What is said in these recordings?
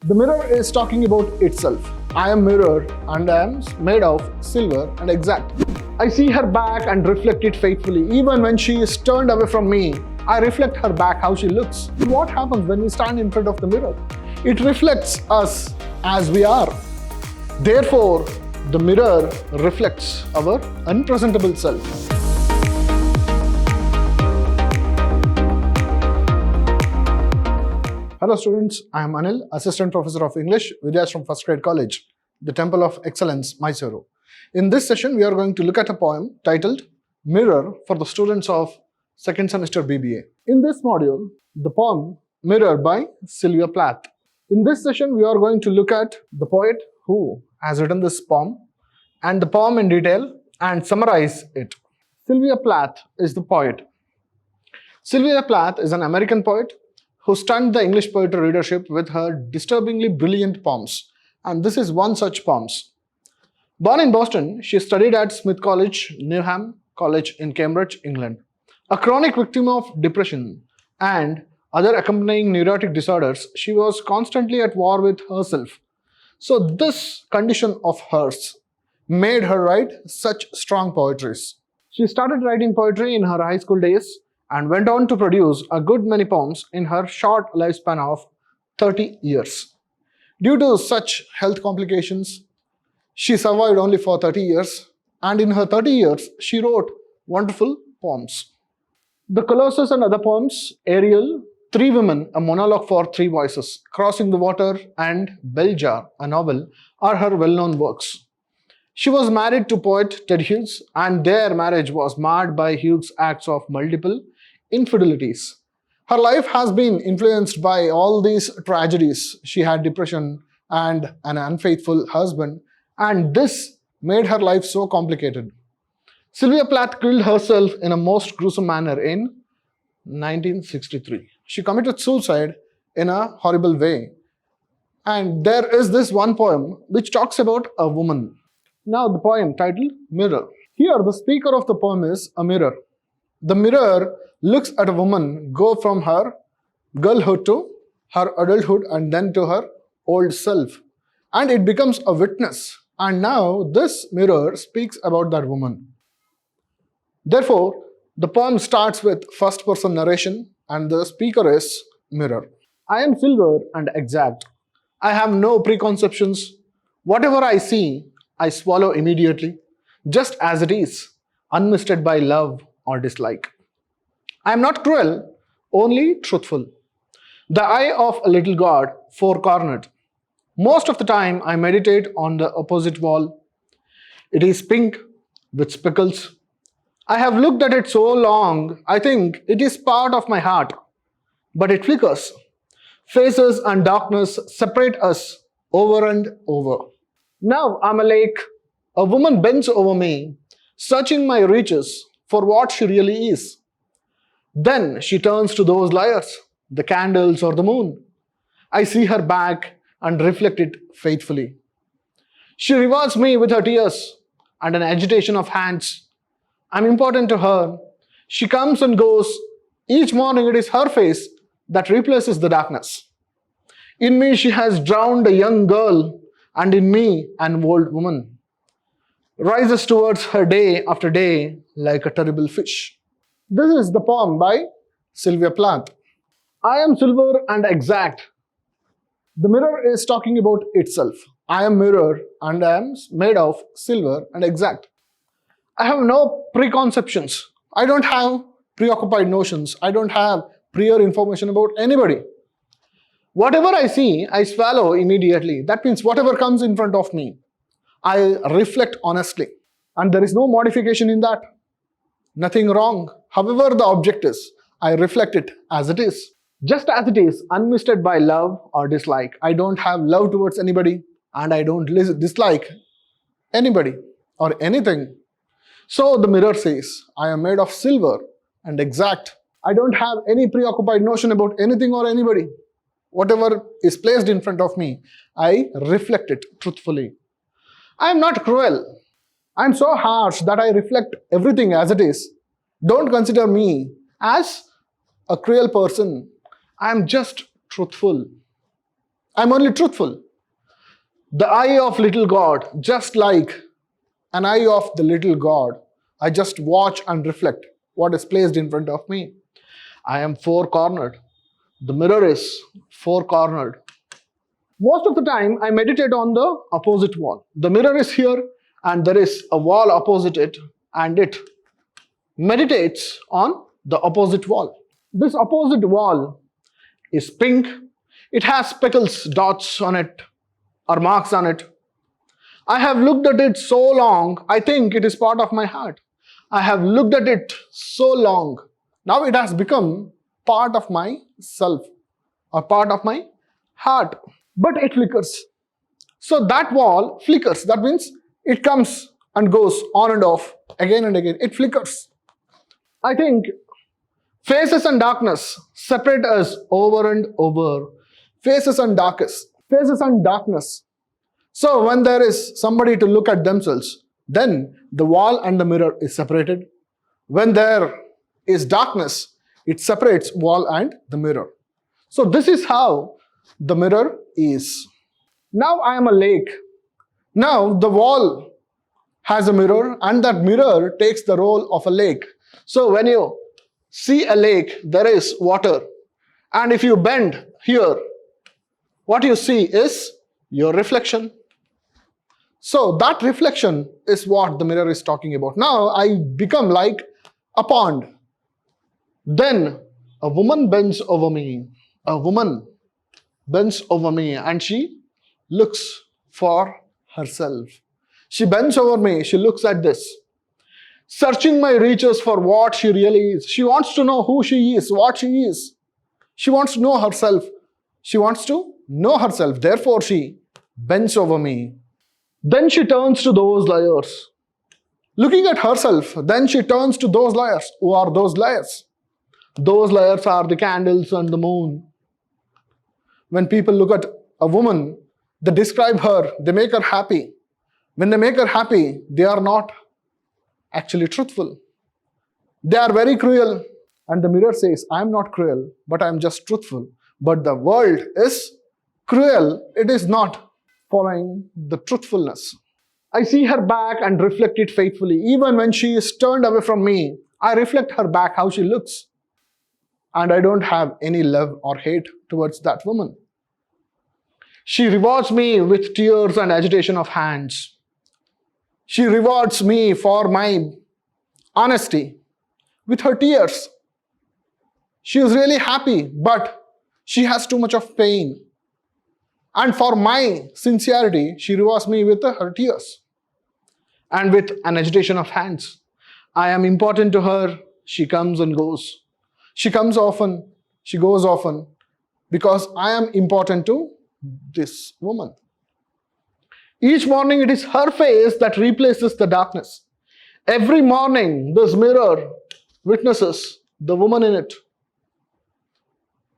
The mirror is talking about itself. I am mirror and I am made of silver and exact. I see her back and reflect it faithfully. Even when she is turned away from me, I reflect her back how she looks. What happens when we stand in front of the mirror? It reflects us as we are. Therefore, the mirror reflects our unpresentable self. Hello students, I am Anil, Assistant Professor of English, Vidyashram First Grade College, the Temple of Excellence, Mysuru. In this session, we are going to look at a poem titled Mirror for the students of second semester BBA. In this module, the poem Mirror by Sylvia Plath. In this session, we are going to look at the poet who has written this poem and the poem in detail and summarize it. Sylvia Plath is the poet. Sylvia Plath is an American poet who stunned the English poetry readership with her disturbingly brilliant poems. And this is one such poem. Born in Boston, she studied at Smith College, Newnham College in Cambridge, England. A chronic victim of depression and other accompanying neurotic disorders, she was constantly at war with herself. So this condition of hers made her write such strong poetries. She started writing poetry in her high school days and went on to produce a good many poems in her short lifespan of 30 years. Due to such health complications, she survived only for 30 years, and in her 30 years, she wrote wonderful poems. The Colossus and other poems, Ariel, Three Women, a monologue for three voices, Crossing the Water, and Bell Jar, a novel, are her well-known works. She was married to poet Ted Hughes, and their marriage was marred by Hughes' acts of multiple infidelities. Her life has been influenced by all these tragedies. She had depression and an unfaithful husband, and this made her life so complicated. Sylvia Plath killed herself in a most gruesome manner in 1963. She committed suicide in a horrible way. And there is this one poem which talks about a woman. Now the poem titled Mirror. Here the speaker of the poem is a mirror. The mirror looks at a woman go from her girlhood to her adulthood and then to her old self. And it becomes a witness. And now this mirror speaks about that woman. Therefore, the poem starts with first person narration and the speaker is mirror. I am silver and exact. I have no preconceptions. Whatever I see, I swallow immediately, just as it is, unmisted by love or dislike. I am not cruel, only truthful. The eye of a little god, four-cornered. Most of the time, I meditate on the opposite wall. It is pink with speckles. I have looked at it so long, I think it is part of my heart. But it flickers. Faces and darkness separate us over and over. Now I'm a lake. A woman bends over me, searching my reaches for what she really is. Then she turns to those liars, the candles or the moon. I see her back and reflect it faithfully. She rewards me with her tears and an agitation of hands. I'm important to her. She comes and goes. Each morning it is her face that replaces the darkness. In me she has drowned a young girl, and in me an old woman. Rises towards her day after day like a terrible fish. This is the poem by Sylvia Plath. I am silver and exact. The mirror is talking about itself. I am mirror and I am made of silver and exact. I have no preconceptions. I don't have preoccupied notions. I don't have prior information about anybody. Whatever I see, I swallow immediately. That means whatever comes in front of me, I reflect honestly. And there is no modification in that. Nothing wrong. However the object is, I reflect it as it is. Just as it is, unmisted by love or dislike. I don't have love towards anybody and I don't dislike anybody or anything. So the mirror says, I am made of silver and exact. I don't have any preoccupied notion about anything or anybody. Whatever is placed in front of me, I reflect it truthfully. I am not cruel. I am so harsh that I reflect everything as it is. Don't consider me as a cruel person. I am just truthful. I'm only truthful. The eye of little God, just like an eye of the little God, I just watch and reflect what is placed in front of me. I am four cornered. The mirror is four cornered. Most of the time, I meditate on the opposite wall. The mirror is here, and there is a wall opposite it, and it meditates on the opposite wall. This opposite wall is pink. It has speckles, dots on it, or marks on it. I have looked at it so long, I think it is part of my heart. I have looked at it so long. Now it has become part of my self, or part of my heart. But it flickers. So that wall flickers. That means it comes and goes on and off again and again. It flickers. I think faces and darkness separate us over and over. Faces and darkness. So when there is somebody to look at themselves, then the wall and the mirror is separated. When there is darkness, it separates wall and the mirror. So this is how the mirror is. Now I am a lake. Now the wall has a mirror, and that mirror takes the role of a lake. So when you see a lake, there is water. And if you bend here, what you see is your reflection. So that reflection is what the mirror is talking about. Now I become like a pond. Then a woman bends over me. A woman bends over me and she looks for herself. She bends over me. She looks at this, searching my reaches for what she really is. She wants to know who she is, what she is. She wants to know herself. She wants to know herself. Therefore, she bends over me. Then she turns to those liars. Looking at herself, then she turns to those liars. Who are those liars? Those liars are the candles and the moon. When people look at a woman, they describe her, they make her happy. When they make her happy, they are not actually truthful. They are very cruel. And the mirror says, I am not cruel, but I am just truthful. But the world is cruel. It is not following the truthfulness. I see her back and reflect it faithfully. Even when she is turned away from me, I reflect her back, how she looks. And I don't have any love or hate towards that woman. She rewards me with tears and agitation of hands. She rewards me for my honesty with her tears. She is really happy, but she has too much of pain. And for my sincerity, she rewards me with her tears and with an agitation of hands. I am important to her. She comes and goes. She comes often. She goes often because I am important to this woman. Each morning, it is her face that replaces the darkness. Every morning, this mirror witnesses the woman in it.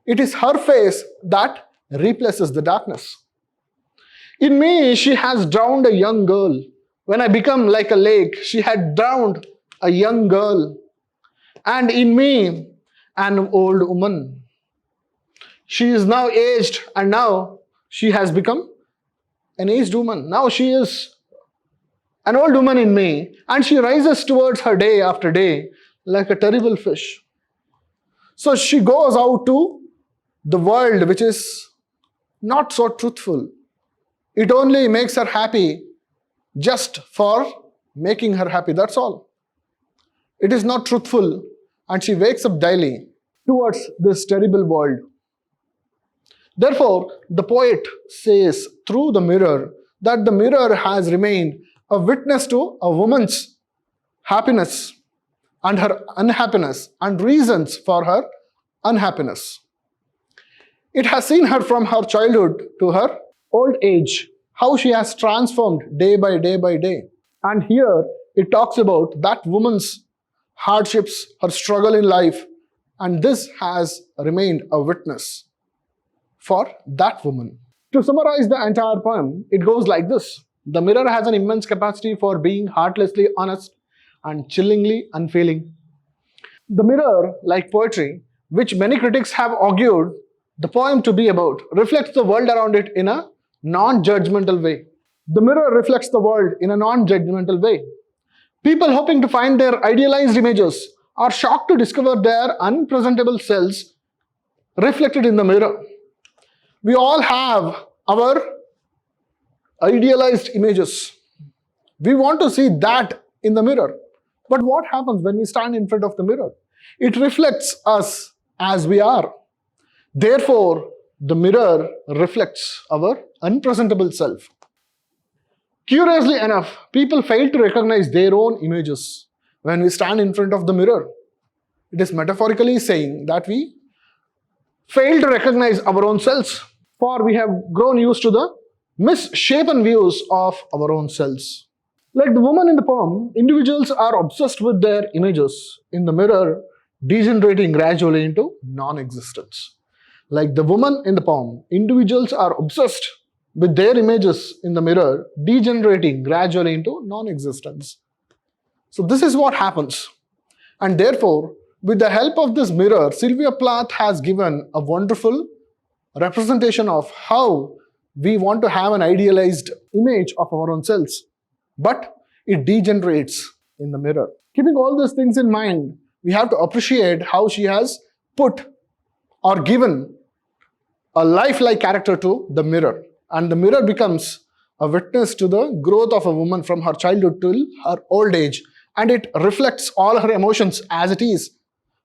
It is her face that replaces the darkness. In me, she has drowned a young girl. When I become like a lake, she had drowned a young girl. And in me, an old woman. She is now aged, and now she has become an aged woman. Now she is an old woman in me, and she rises towards her day after day like a terrible fish. So she goes out to the world which is not so truthful. It only makes her happy just for making her happy. That's all. It is not truthful, and she wakes up daily towards this terrible world. Therefore, the poet says through the mirror that the mirror has remained a witness to a woman's happiness and her unhappiness and reasons for her unhappiness. It has seen her from her childhood to her old age, how she has transformed day by day by day. And here it talks about that woman's hardships, her struggle in life, and this has remained a witness for that woman. To summarize the entire poem, it goes like this. The mirror has an immense capacity for being heartlessly honest and chillingly unfailing. The mirror, like poetry, which many critics have argued the poem to be about reflects the world around it in a non-judgmental way. The mirror reflects the world in a non-judgmental way. People hoping to find their idealized images are shocked to discover their unpresentable selves reflected in the mirror. We all have our idealized images. We want to see that in the mirror. But what happens when we stand in front of the mirror? It reflects us as we are. Therefore, the mirror reflects our unpresentable self. Curiously enough, people fail to recognize their own images when we stand in front of the mirror. It is metaphorically saying that we fail to recognize our own selves, for we have grown used to the misshapen views of our own selves. Like the woman in the poem, individuals are obsessed with their images in the mirror, degenerating gradually into non-existence. Like the woman in the poem, individuals are obsessed with their images in the mirror, degenerating gradually into non-existence. So this is what happens. And therefore, with the help of this mirror, Sylvia Plath has given a wonderful representation of how we want to have an idealized image of our own selves, but it degenerates in the mirror. Keeping all these things in mind, we have to appreciate how she has put or given a lifelike character to the mirror. And the mirror becomes a witness to the growth of a woman from her childhood till her old age. And it reflects all her emotions as it is,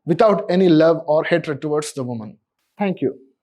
without any love or hatred towards the woman. Thank you.